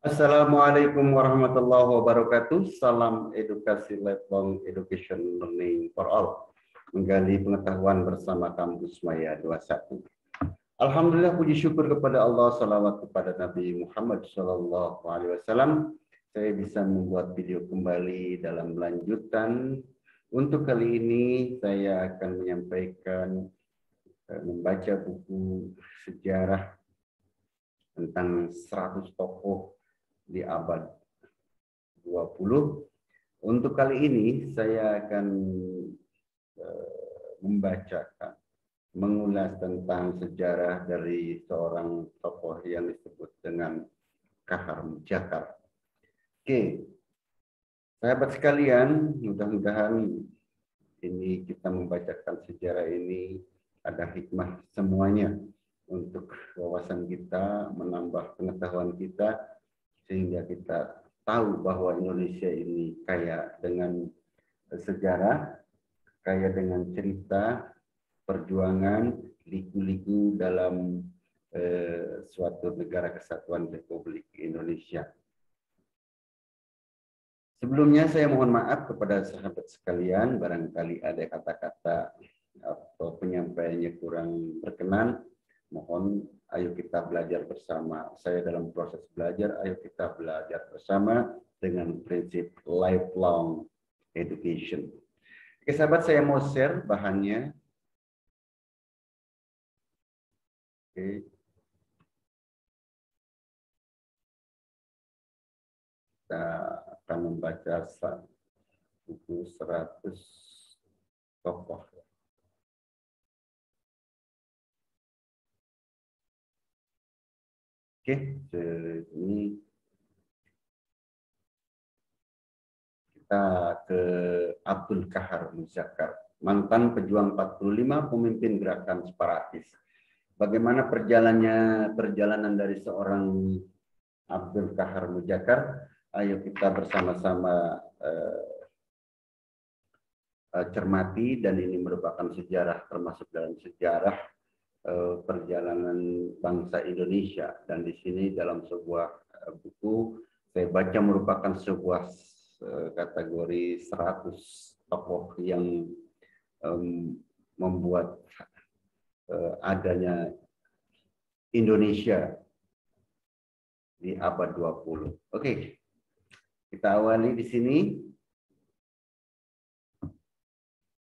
Assalamualaikum warahmatullahi wabarakatuh. Salam edukasi lifelong education learning for all. Menggali pengetahuan bersama Kampus Maya 21. Alhamdulillah, puji syukur kepada Allah, salawat kepada Nabi Muhammad SAW. Saya bisa membuat video kembali dalam lanjutan. Untuk kali ini saya akan menyampaikan membaca buku sejarah tentang 100 tokoh di abad 20. Untuk kali ini saya akan membacakan, mengulas tentang sejarah dari seorang tokoh yang disebut dengan Kahar Mujakar. Oke, sahabat sekalian, mudah-mudahan ini kita membacakan sejarah ini ada hikmah semuanya untuk wawasan kita, menambah pengetahuan kita, sehingga kita tahu bahwa Indonesia ini kaya dengan sejarah, kaya dengan cerita, perjuangan, liku-liku dalam suatu negara kesatuan Republik Indonesia. Sebelumnya saya mohon maaf kepada sahabat sekalian, barangkali ada kata-kata atau penyampaiannya kurang berkenan. Mohon, ayo kita belajar bersama. Saya dalam proses belajar, ayo kita belajar bersama dengan prinsip lifelong education. Oke sahabat, saya mau share bahannya. Oke. Kita akan membaca buku 100 tokoh. Oke, ini kita ke Abdul Kahar Mujakar, mantan pejuang 45, pemimpin gerakan separatis. Bagaimana perjalanan dari seorang Abdul Kahar Mujakar? Ayo kita bersama-sama cermati, dan ini merupakan sejarah, termasuk dalam sejarah perjalanan bangsa Indonesia. Dan di sini dalam sebuah buku saya baca merupakan sebuah kategori 100 tokoh yang membuat adanya Indonesia di abad 20. Oke. Kita awali di sini.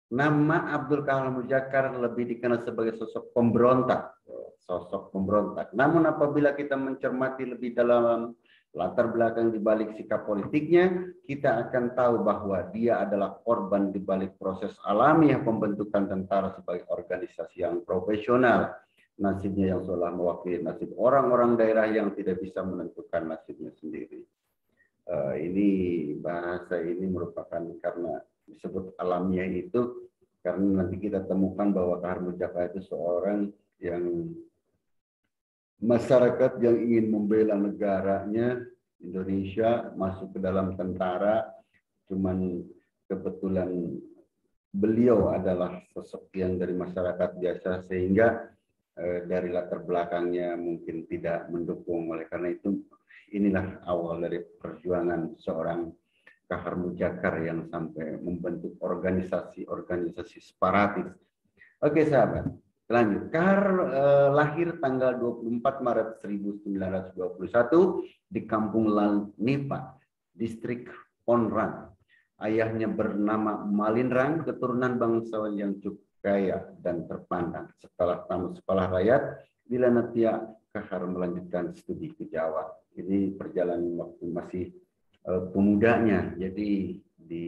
Nama Abdul Kahar Mujakar lebih dikenal sebagai sosok pemberontak. Namun apabila kita mencermati lebih dalam latar belakang di balik sikap politiknya, kita akan tahu bahwa dia adalah korban di balik proses alamiah pembentukan tentara sebagai organisasi yang profesional. Nasibnya yang seolah mewakili nasib orang-orang daerah yang tidak bisa menentukan nasibnya sendiri. Ini bahasa ini merupakan karena disebut alamiah itu karena nanti kita temukan bahwa Kahar Mujakar itu seorang yang masyarakat yang ingin membela negaranya Indonesia, masuk ke dalam tentara, cuman kebetulan beliau adalah sosok yang dari masyarakat biasa, sehingga dari latar belakangnya mungkin tidak mendukung. Oleh karena itu inilah awal dari perjuangan seorang Kahar Mujakar yang sampai membentuk organisasi separatis. Oke sahabat, lanjut. Kahar lahir tanggal 24 Maret 1921 di Kampung Lalnipa, distrik Ponran. Ayahnya bernama Malinrang, keturunan bangsawan yang cukup kaya dan terpandang. Setelah tamat sekolah rakyat di Lanatia, Kahar melanjutkan studi ke Jawa. Ini perjalanan waktu masih pemudanya, jadi di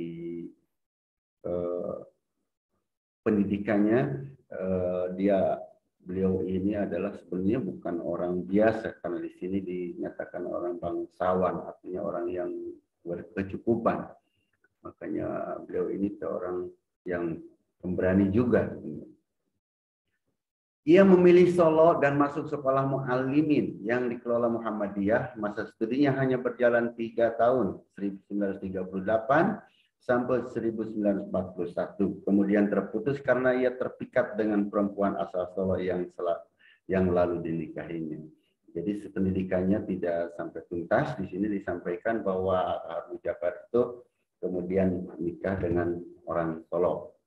pendidikannya beliau ini adalah sebenarnya bukan orang biasa, karena di sini dinyatakan orang bangsawan, artinya orang yang berkecukupan. Makanya beliau ini seorang yang pemberani juga. Ia memilih Solo dan masuk sekolah Muallimin yang dikelola Muhammadiyah. Masa studinya hanya berjalan 3 tahun, 1938 sampai 1941. Kemudian terputus karena ia terpikat dengan perempuan asal Solo yang lalu dinikahinya. Jadi pendidikannya tidak sampai tuntas. Di sini disampaikan bahwa Kahar Mujafar itu kemudian nikah dengan orang Solo.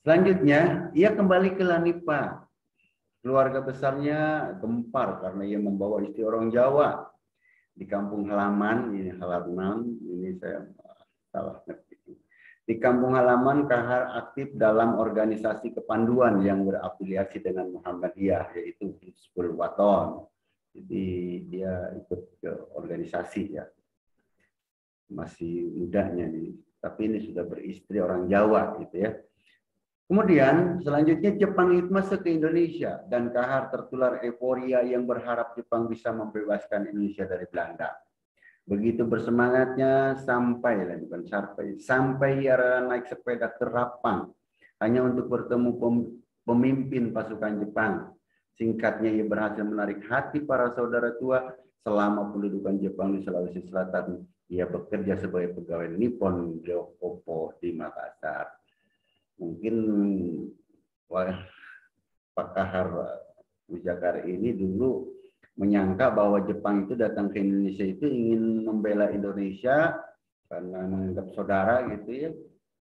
Selanjutnya, ia kembali ke Lanipa. Keluarga besarnya gempar karena ia membawa istri orang Jawa. Di kampung halaman, ini halaman, ini saya salah ngerti. Di kampung halaman, Kahar aktif dalam organisasi kepanduan yang berafiliasi dengan Muhammadiyah, yaitu Hizbul Waton. Jadi dia ikut ke organisasi ya. Masih mudanya nih, tapi ini sudah beristri orang Jawa gitu ya. Kemudian selanjutnya Jepang itu masuk ke Indonesia dan Kahar tertular euforia yang berharap Jepang bisa membebaskan Indonesia dari Belanda. Begitu bersemangatnya sampai ia naik sepeda ke Rapang hanya untuk bertemu pemimpin pasukan Jepang. Singkatnya ia berhasil menarik hati para saudara tua selama pendudukan Jepang di Sulawesi Selatan. Ia bekerja sebagai pegawai Nippon Ryokopo di Makassar. Mungkin Pak Kahar Mujafar ini dulu menyangka bahwa Jepang itu datang ke Indonesia itu ingin membela Indonesia karena menganggap saudara gitu ya,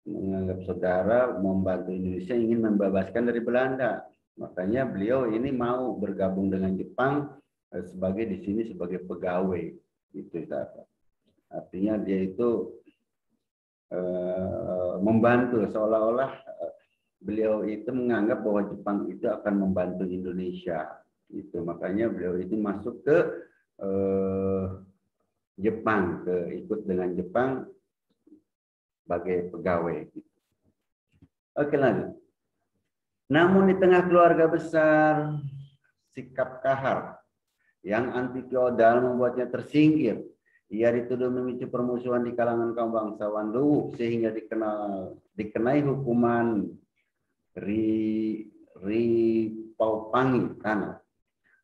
menganggap saudara, membantu Indonesia, ingin membebaskan dari Belanda. Makanya beliau ini mau bergabung dengan Jepang sebagai di sini sebagai pegawai gitu. Artinya dia itu membantu, seolah-olah beliau itu menganggap bahwa Jepang itu akan membantu Indonesia. Itu makanya beliau itu masuk ke Jepang, ikut dengan Jepang sebagai pegawai. Oke, lanjut. Namun di tengah keluarga besar, sikap Kahar yang anti feodal membuatnya tersingkir. Ia dituduh memicu permusuhan di kalangan kaum bangsawan Luwu sehingga dikenai hukuman Ripaupangi tanah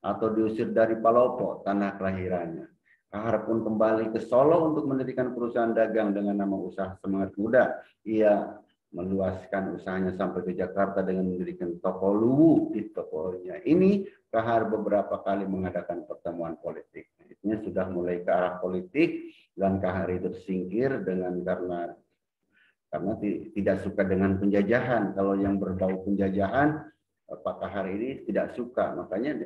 atau diusir dari Palopo, tanah kelahirannya. Kahar pun kembali ke Solo untuk mendirikan perusahaan dagang dengan nama Usaha Semangat Muda. Ia meluaskan usahanya sampai ke Jakarta dengan mendirikan toko Luwu. Di tokonya ini Kahar beberapa kali mengadakan pertemuan politik. Ini sudah mulai ke arah politik dan Kahar itu tersingkir karena tidak suka dengan penjajahan. Kalau yang berbau penjajahan, Pak Kahar ini tidak suka, makanya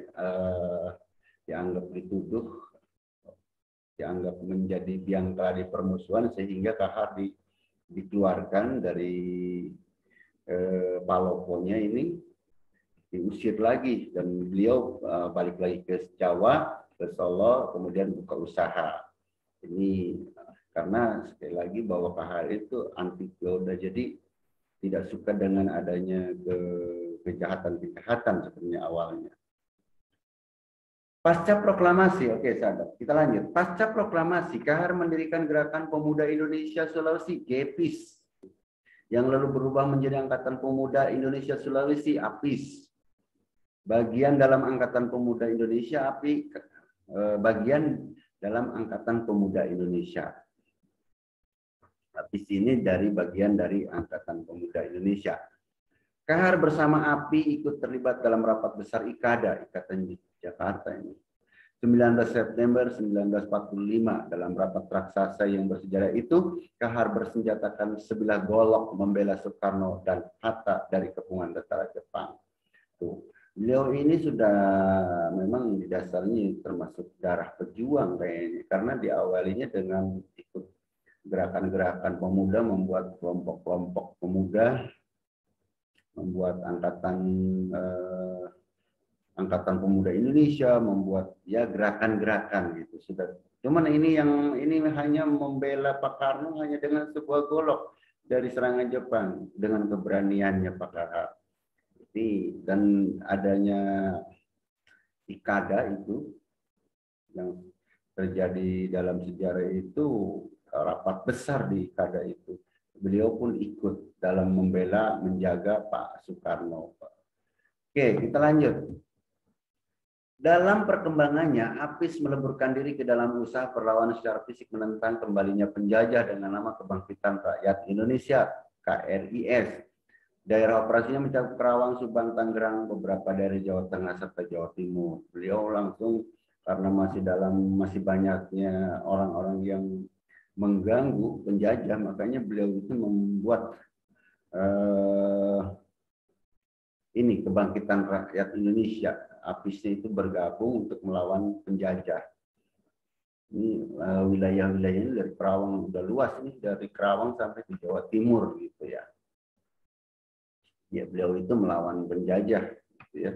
dianggap menjadi biang keladi permusuhan sehingga Kahar dikeluarkan dari Paloponya ini, diusir lagi dan beliau balik lagi ke Jawa, ke Solo, kemudian buka usaha. Ini karena sekali lagi bahwa Kahar itu anti feodal, jadi tidak suka dengan adanya kejahatan seperti awalnya. Pasca proklamasi, oke sahabat, kita lanjut. Pasca proklamasi, Kahar mendirikan Gerakan Pemuda Indonesia Sulawesi (GEPIS) yang lalu berubah menjadi Angkatan Pemuda Indonesia Sulawesi (APIS). Bagian dalam Angkatan Pemuda Indonesia bagian dalam Angkatan Pemuda Indonesia. APIS ini bagian dari Angkatan Pemuda Indonesia. Kahar bersama API ikut terlibat dalam rapat besar IKADA, Ikatan Jakarta ini. 19 September 1945, dalam rapat raksasa yang bersejarah itu, Kahar bersenjatakan sebilah golok membela Soekarno dan Hatta dari kepungan tentara Jepang. Tuh. Beliau ini sudah memang di dasarnya termasuk darah pejuang kayaknya, karena diawalinya dengan ikut gerakan-gerakan pemuda, membuat kelompok-kelompok pemuda, membuat angkatan pemuda Indonesia, membuat ya gerakan-gerakan gitu sudah. Cuman ini hanya membela Pak Karno hanya dengan sebuah golok dari serangan Jepang dengan keberaniannya Pak Kahar. Dan adanya IKADA itu yang terjadi dalam sejarah itu, rapat besar di IKADA itu. Beliau pun ikut dalam membela, menjaga Pak Soekarno. Oke, kita lanjut. Dalam perkembangannya, APIS meleburkan diri ke dalam usaha perlawanan secara fisik menentang kembalinya penjajah dengan nama Kebangkitan Rakyat Indonesia, KRIS. Daerah operasinya mencakup Kerawang, Subang, Tangerang, beberapa daerah Jawa Tengah serta Jawa Timur. Beliau langsung karena masih banyaknya orang-orang yang mengganggu penjajah, makanya beliau itu membuat ini kebangkitan rakyat Indonesia. APIS itu bergabung untuk melawan penjajah. Ini wilayah-wilayah ini dari Kerawang udah luas nih, dari Kerawang sampai ke Jawa Timur gitu ya. Ya, beliau itu melawan penjajah gitu ya.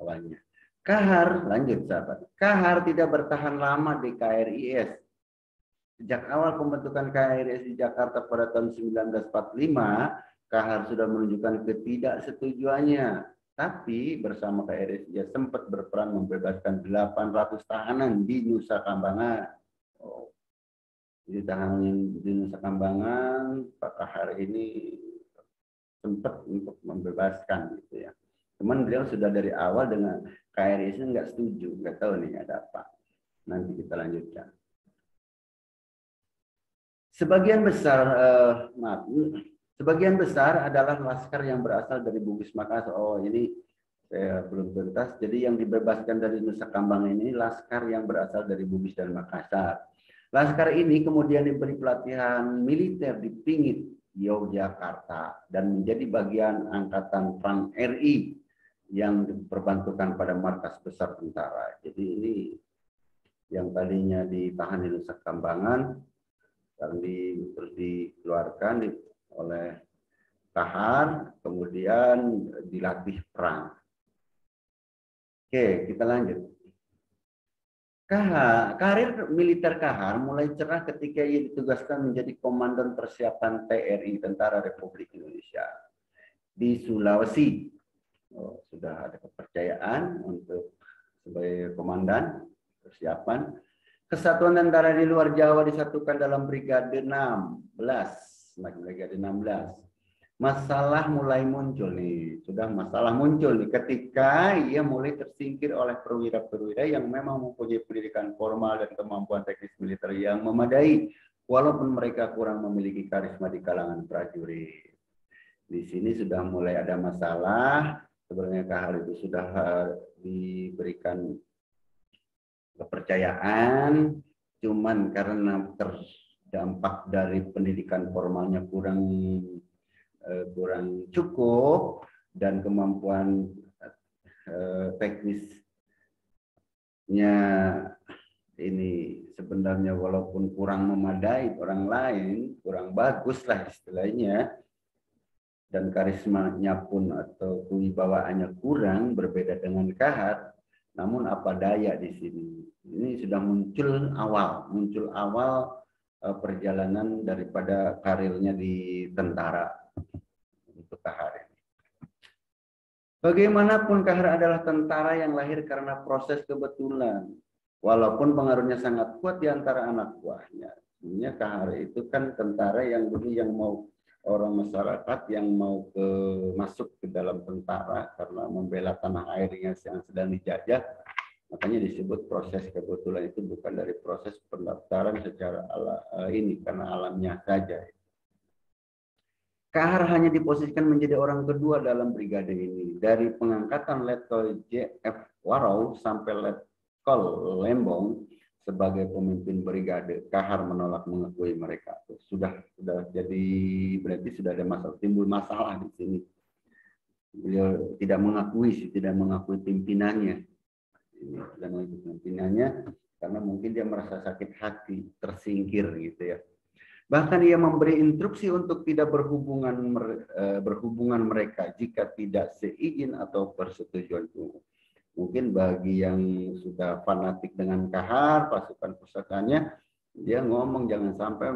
Awalnya. Kahar, lanjut sahabat. Kahar tidak bertahan lama di KRIS. Sejak awal pembentukan KRIS di Jakarta pada tahun 1945, Kahar sudah menunjukkan ketidaksetujuannya. Tapi bersama KRIS ia sempat berperan membebaskan 800 tahanan di Nusa Kambangan. Oh. Jadi tahanan di Nusa Kambangan, Pak Kahar ini sempat untuk membebaskan gitu ya. Cuman beliau sudah dari awal dengan KRIS nggak setuju, nggak tahu nih ada apa. Nanti kita lanjutkan. Sebagian besar adalah laskar yang berasal dari Bugis Makassar. Oh, ini saya belum tuntas. Jadi yang dibebaskan dari Nusa Kambangan ini laskar yang berasal dari Bugis dan Makassar. Laskar ini kemudian diberi pelatihan militer di Pingit, Yogyakarta, dan menjadi bagian angkatan perang RI yang diperbantukan pada markas besar tentara. Jadi ini yang tadinya ditahan di Nusa Kambangan, dan terus dikeluarkan oleh Kahar, kemudian dilatih perang. Oke, kita lanjut. Karir militer Kahar mulai cerah ketika ia ditugaskan menjadi Komandan Persiapan TRI Tentara Republik Indonesia di Sulawesi. Oh, sudah ada kepercayaan untuk sebagai komandan persiapan. Kesatuan tentara di luar Jawa disatukan dalam Brigade 16. Brigade 16. Masalah mulai muncul nih, sudah masalah muncul nih ketika ia mulai tersingkir oleh perwira-perwira yang memang mempunyai pendidikan formal dan kemampuan teknis militer yang memadai, walaupun mereka kurang memiliki karisma di kalangan prajurit. Di sini sudah mulai ada masalah. Sebenarnya Kahar itu sudah diberikan kepercayaan, cuman karena terdampak dari pendidikan formalnya kurang cukup dan kemampuan teknisnya ini sebenarnya walaupun kurang memadai orang lain, kurang bagus lah istilahnya, dan karismanya pun atau kewibawaannya kurang, berbeda dengan Kahar. Namun apa daya di sini, ini sudah muncul awal perjalanan daripada karirnya di tentara untuk Kahar ini. Bagaimanapun Kahar adalah tentara yang lahir karena proses kebetulan. Walaupun pengaruhnya sangat kuat di antara anak buahnya. Sebenarnya Kahar itu kan tentara yang dulu yang mau orang masyarakat yang mau masuk ke dalam tentara karena membela tanah airnya yang sedang dijajah. Makanya disebut proses kebetulan, itu bukan dari proses pendaftaran secara karena alamnya saja. Kahar hanya diposisikan menjadi orang kedua dalam brigade ini. Dari pengangkatan Letkol J.F. Warau sampai Letkol Lembong sebagai pemimpin brigade, Kahar menolak mengakui mereka. Sudah jadi berarti sudah ada timbul masalah di sini. Beliau tidak mengakui pimpinannya. Tidak mengakui pimpinannya karena mungkin dia merasa sakit hati, tersingkir gitu ya. Bahkan ia memberi instruksi untuk tidak berhubungan mereka jika tidak seizin atau persetujuan umum. Mungkin bagi yang sudah fanatik dengan Kahar, pasukan pusatanya, dia ngomong jangan sampai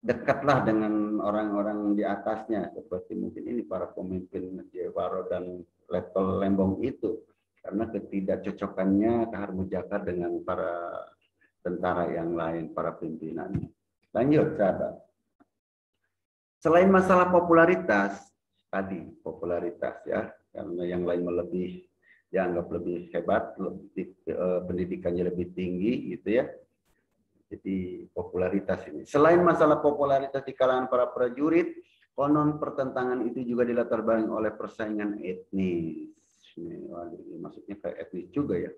dekatlah dengan orang-orang di atasnya, seperti mungkin ini para pemimpin Jewaro dan Letkol Lembong itu, karena ketidakcocokannya Kahar Mujakar dengan para tentara yang lain, para pimpinannya. Lanjut, sahabat. Selain masalah popularitas ya, karena yang lain dianggap lebih hebat, pendidikannya lebih tinggi, gitu ya. Jadi popularitas ini. Selain masalah popularitas di kalangan para prajurit, konon pertentangan itu juga dilatar belakangi oleh persaingan etnis. Ini maksudnya ke etnis juga ya.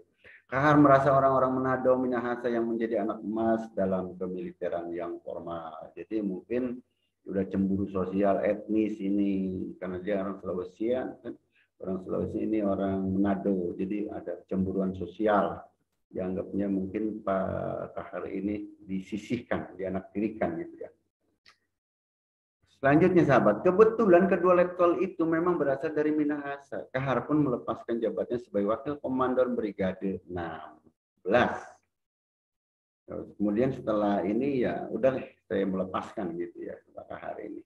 Kahar merasa orang-orang Manado Minahasa yang menjadi anak emas dalam kemiliteran yang formal. Jadi mungkin udah cemburu sosial etnis ini karena dia orang Sulawesian kan. Orang Sulawesi ini orang Manado, jadi ada cemburuan sosial. Dianggapnya mungkin Pak Kahar ini disisihkan, dianaktirikan gitu ya. Selanjutnya sahabat, kebetulan kedua letkol itu memang berasal dari Minahasa. Kahar pun melepaskan jabatannya sebagai wakil komandan brigade 16. Kemudian setelah ini ya udah saya melepaskan gitu ya Pak Kahar ini.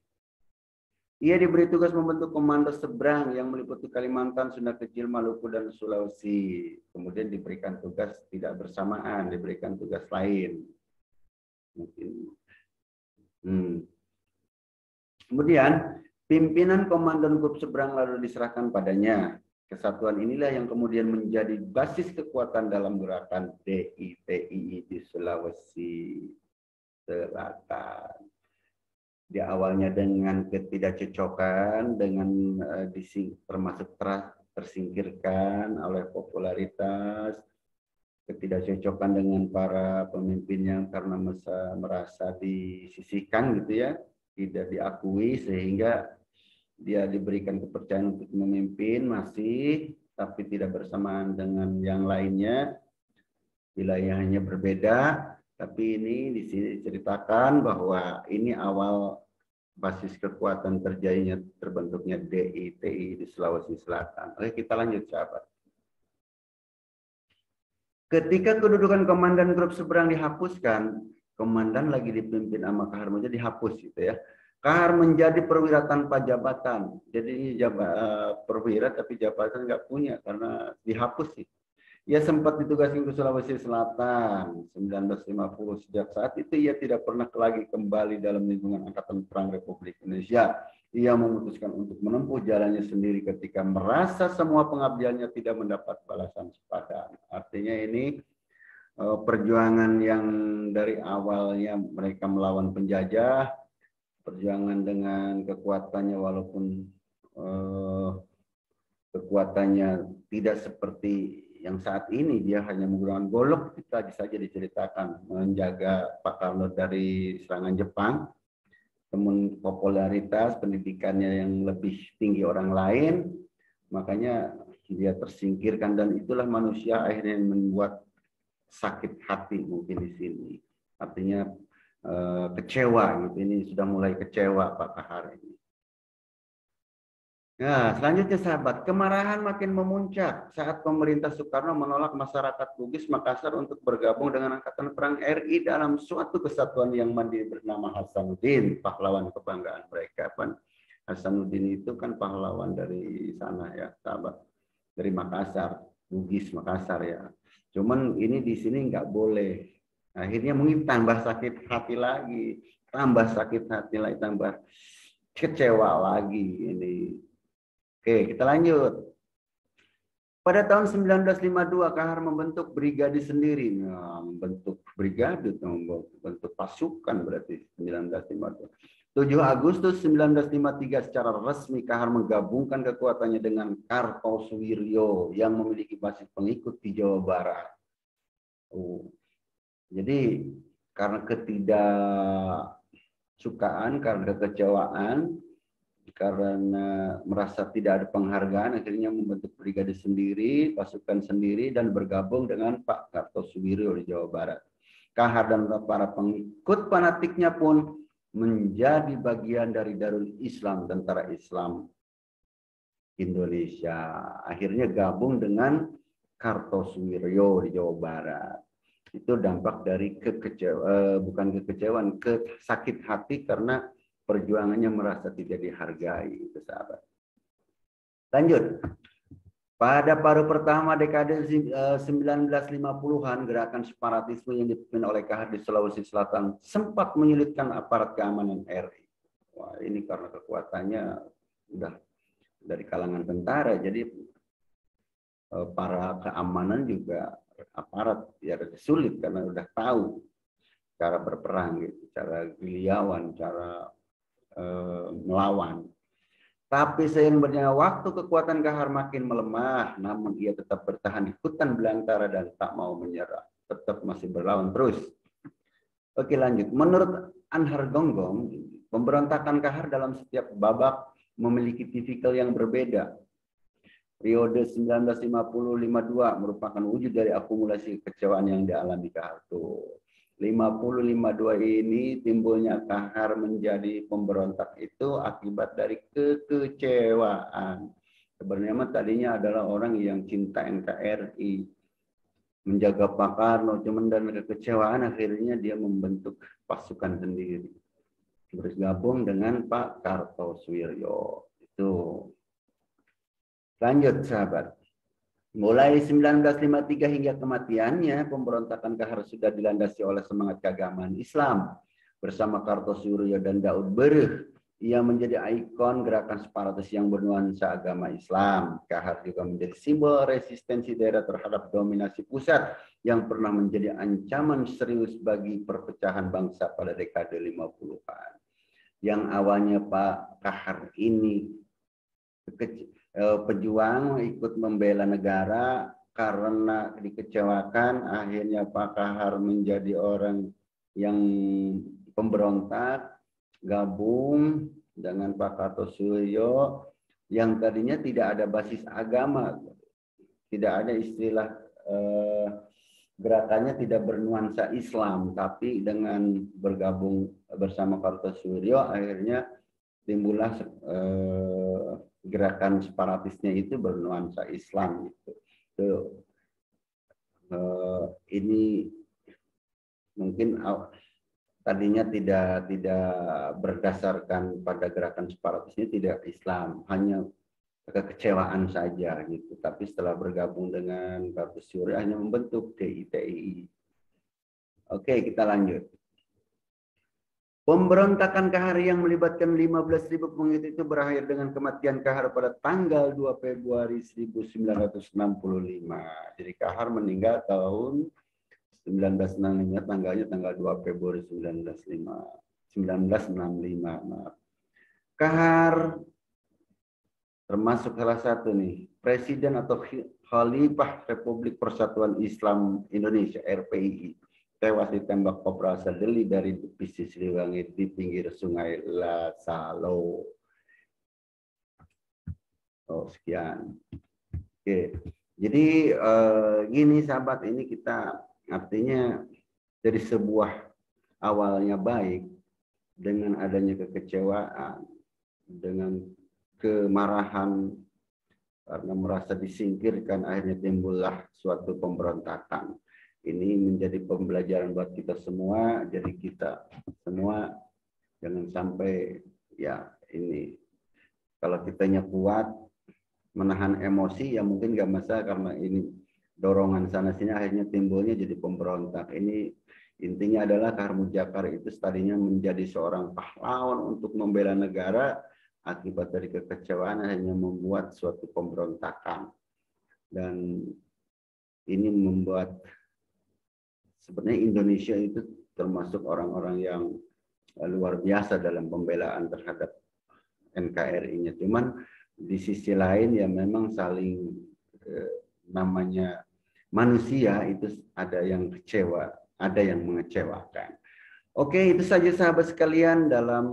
Ia diberi tugas membentuk komando seberang yang meliputi Kalimantan, Sunda Kecil, Maluku, dan Sulawesi. Kemudian diberikan tugas tidak bersamaan, diberikan tugas lain. Mungkin. Kemudian pimpinan komandan grup seberang lalu diserahkan padanya. Kesatuan inilah yang kemudian menjadi basis kekuatan dalam gerakan DITII di Sulawesi Selatan. Di awalnya dengan ketidakcocokan, dengan termasuk tersingkirkan oleh popularitas, ketidakcocokan dengan para pemimpin yang karena merasa disisihkan gitu ya, tidak diakui sehingga dia diberikan kepercayaan untuk memimpin masih, tapi tidak bersamaan dengan yang lainnya, wilayahnya berbeda. Tapi ini di sini diceritakan bahwa ini awal basis kekuatan terjadinya terbentuknya DITI di Sulawesi Selatan. Oke, kita lanjut sahabat. Ketika kedudukan komandan grup seberang dihapuskan, komandan lagi dipimpin sama Kahar menjadi dihapus gitu ya. Kahar menjadi perwira tanpa jabatan. Jadi ini perwira tapi jabatan nggak punya karena dihapus sih. Ia sempat ditugaskan ke Sulawesi Selatan 1950. Sejak saat itu ia tidak pernah lagi kembali dalam lingkungan Angkatan Perang Republik Indonesia. Ia memutuskan untuk menempuh jalannya sendiri ketika merasa semua pengabdiannya tidak mendapat balasan sepadan. Artinya ini perjuangan yang dari awalnya mereka melawan penjajah, perjuangan dengan kekuatannya walaupun kekuatannya tidak seperti yang saat ini, dia hanya menggunakan golok, kita saja diceritakan menjaga Pak Karno dari serangan Jepang, namun popularitas pendidikannya yang lebih tinggi orang lain, makanya dia tersingkirkan dan itulah manusia akhirnya membuat sakit hati mungkin di sini, artinya kecewa gitu. Ini sudah mulai kecewa Pak Kahar ini. Nah, selanjutnya sahabat, kemarahan makin memuncak saat pemerintah Soekarno menolak masyarakat Bugis Makassar untuk bergabung dengan Angkatan Perang RI dalam suatu kesatuan yang mandiri bernama Hasanuddin, pahlawan kebanggaan mereka. Hasanuddin itu kan pahlawan dari sana ya, sahabat, dari Makassar, Bugis Makassar ya. Cuman ini di sini nggak boleh. Akhirnya mungkin tambah sakit hati lagi, tambah kecewa lagi ini. Oke, kita lanjut. Pada tahun 1952, Kahar membentuk brigade sendiri. Nah, membentuk brigade, membentuk pasukan berarti 1952. 7 Agustus 1953 secara resmi Kahar menggabungkan kekuatannya dengan Kartosuwiryo yang memiliki basis pengikut di Jawa Barat. Jadi karena ketidaksukaan, karena kekecewaan, karena merasa tidak ada penghargaan, akhirnya membentuk brigade sendiri, pasukan sendiri, dan bergabung dengan Pak Kartosuwiryo di Jawa Barat. Kahar dan para pengikut fanatiknya pun menjadi bagian dari Darul Islam, Tentara Islam Indonesia. Akhirnya gabung dengan Kartosuwiryo di Jawa Barat. Itu dampak dari sakit hati karena perjuangannya merasa tidak dihargai, itu sahabat. Lanjut. Pada paruh pertama dekade 1950-an, gerakan separatisme yang dipimpin oleh Kahar di Sulawesi Selatan sempat menyulitkan aparat keamanan RI. Wah, ini karena kekuatannya udah dari kalangan tentara, jadi para keamanan juga aparat ya sulit karena udah tahu cara berperang, gitu, cara gerilyawan, cara melawan. Tapi seiring berjalannya waktu, kekuatan Kahar makin melemah, namun ia tetap bertahan di hutan belantara dan tak mau menyerah, tetap masih berlawan terus. Oke, lanjut. Menurut Anhar Gonggong, pemberontakan Kahar dalam setiap babak memiliki tipikal yang berbeda. Periode 1950-52 merupakan wujud dari akumulasi kekecewaan yang dialami Kahar. 50-52 ini timbulnya Kahar menjadi pemberontak itu akibat dari kekecewaan. Sebenarnya tadinya adalah orang yang cinta NKRI, menjaga Pak Karno, cuman dan kekecewaan akhirnya dia membentuk pasukan sendiri, bergabung dengan Pak Kartosuwiryo. Itu. Lanjut sahabat. Mulai 1953 hingga kematiannya, pemberontakan Kahar sudah dilandasi oleh semangat keagamaan Islam. Bersama Kartosuwiryo dan Daud Bereh, ia menjadi ikon gerakan separatis yang bernuansa agama Islam. Kahar juga menjadi simbol resistensi daerah terhadap dominasi pusat yang pernah menjadi ancaman serius bagi perpecahan bangsa pada dekade 50-an. Yang awalnya Pak Kahar ini pejuang ikut membela negara, karena dikecewakan akhirnya Pak Kahar menjadi orang yang pemberontak, gabung dengan Pak Kartosuwiryo yang tadinya tidak ada basis agama, tidak ada istilah gerakannya tidak bernuansa Islam, tapi dengan bergabung bersama Kartosuwiryo akhirnya timbullah gerakan separatisnya itu bernuansa Islam gitu. Ini mungkin tadinya tidak berdasarkan pada gerakan separatisnya, tidak Islam, hanya kekecewaan saja gitu. Tapi setelah bergabung dengan Kartosuwiryo hanya membentuk DITII. Oke, kita lanjut. Pemberontakan Kahar yang melibatkan 15.000 pengikut itu berakhir dengan kematian Kahar pada tanggal 2 Februari 1965. Jadi Kahar meninggal tahun 1965, tanggalnya tanggal 2 Februari 1965. Maaf. Kahar termasuk salah satu nih, Presiden atau Khalifah Republik Persatuan Islam Indonesia, RPII. Tewas ditembak Kopral Sadeli dari divisi Siliwangi di pinggir sungai Lasalo. Oh, sekian. Oke. Jadi gini sahabat, ini kita artinya dari sebuah awalnya baik, dengan adanya kekecewaan, dengan kemarahan karena merasa disingkirkan, akhirnya timbullah suatu pemberontakan. Ini menjadi pembelajaran buat kita semua. Jadi kita semua jangan sampai ya ini, kalau kitanya kuat menahan emosi ya mungkin nggak masalah, karena ini dorongan sana sini akhirnya timbulnya jadi pemberontak. Ini intinya adalah Kahar Mujakkar itu tadinya menjadi seorang pahlawan untuk membela negara, akibat dari kekecewaan hanya membuat suatu pemberontakan. Dan ini membuat sebenarnya Indonesia itu termasuk orang-orang yang luar biasa dalam pembelaan terhadap NKRI-nya. Cuman di sisi lain ya memang saling namanya manusia itu ada yang kecewa, ada yang mengecewakan. Oke, itu saja sahabat sekalian dalam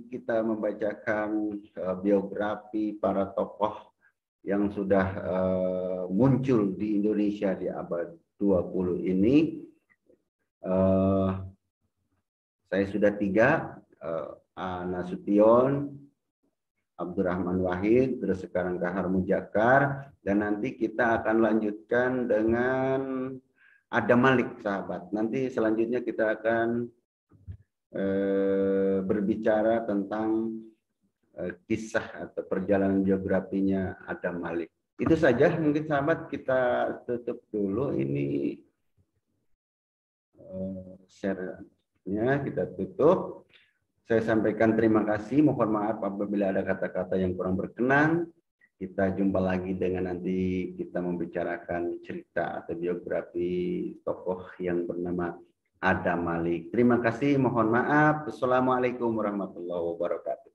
kita membacakan biografi para tokoh yang sudah muncul di Indonesia di abad 20 ini. Saya sudah 3, Nasution, Abdurrahman Wahid, terus sekarang Kahar Mujakkar, dan nanti kita akan lanjutkan dengan Adam Malik sahabat. Nanti selanjutnya kita akan berbicara tentang kisah atau perjalanan biografinya Adam Malik. Itu saja mungkin sahabat, kita tutup dulu ini share-nya, kita tutup. Saya sampaikan terima kasih, mohon maaf apabila ada kata-kata yang kurang berkenan. Kita jumpa lagi dengan nanti kita membicarakan cerita atau biografi tokoh yang bernama Adam Malik. Terima kasih, mohon maaf. Assalamualaikum warahmatullahi wabarakatuh.